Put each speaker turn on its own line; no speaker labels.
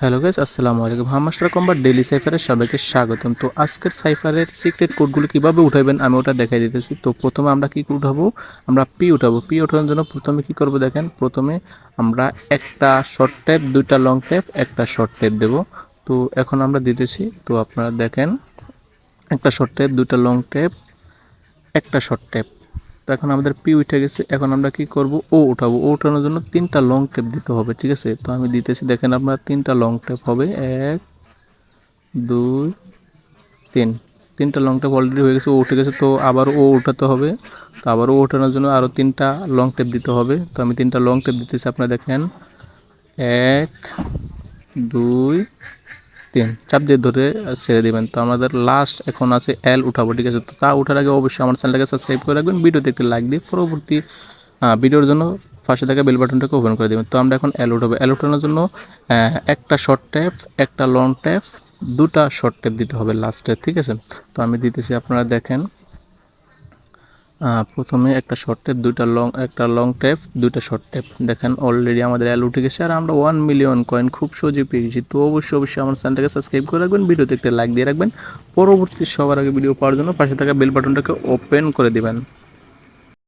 Hello guys, আসসালামু আলাইকুম। Hamster কম্বার daily সাইফারে সবাইকে স্বাগতম। তো আজকের সাইফারের সিক্রেট কোডগুলো কিভাবে উঠাবেন আমি ওটা দেখাই দিতেছি। তো প্রথমে আমরা কি উঠাবো, আমরা পি উঠাবো। পি ওঠানোর জন্য প্রথমে কি করব দেখেন, প্রথমে আমরা একটা শর্ট ট্যাপ, দুইটা লং ট্যাপ, একটা শর্ট ট্যাপ দেব। তো এখন আমরা দিতেছি, তো আপনারা দেখেন একটা শর্ট ট্যাপ, দুইটা লং ট্যাপ, একটা শর্ট ট্যাপ। তো এখন আমাদের পি উঠে গেছে। এখন আমরা কি করব, ও উঠাবো। ও উঠানোর জন্য তিনটা লং ট্যাপ দিতে হবে, ঠিক আছে। তো আমি দিতেছি, দেখেন আপনার তিনটা লং ট্যাপ হবে, এক, দুই, তিন। তিনটা লং টেপ অলরেডি হয়ে গেছে, ও উঠে গেছে। তো আবার ও উঠাতে হবে। তো আবার ও ওঠানোর জন্য আরও তিনটা লং টেপ দিতে হবে। তো আমি তিনটা লং টেপ দিতেছি, আপনারা দেখেন, এক, দুই, তিন। চাপ দিয়ে ধরে ছেড়ে দেবেন। তো আমাদের লাস্ট এখন আছে এল উঠাবো, ঠিক আছে। তো তা উঠার আগে অবশ্যই আমার চ্যানেলটাকে সাবস্ক্রাইব করে রাখবেন, ভিডিওতে একটি লাইক দিয়ে পরবর্তী ভিডিওর জন্য পাশে থাকা বেল বাটনটাকে ওপেন করে দেবেন। তো আমরা এখন এল উঠাবো। এল উঠানোর জন্য একটা শর্ট ট্যাপ, একটা লং ট্যাপ, দুটা শর্ট ট্যাপ দিতে হবে লাস্টে, ঠিক আছে। তো আমি দিতেছি, আপনারা দেখেন, প্রথমে একটা শর্ট ট্যাপ, একটা লং ট্যাপ, দুইটা শর্ট ট্যাপ। দেখেন অলরেডি আমাদের এল উঠে গেছে, আর আমরা 1 মিলিয়ন কয়েন খুব সহজে পেয়ে গেছি। তো অবশ্যই আমার চ্যানেলটাকে সাবস্ক্রাইব করে রাখবেন, ভিডিওতে একটা লাইক দিয়ে রাখবেন, পরবর্তী সবার আগে ভিডিও পাওয়ার জন্য পাশে থাকা বেল বাটনটাকে ওপেন করে দিবেন।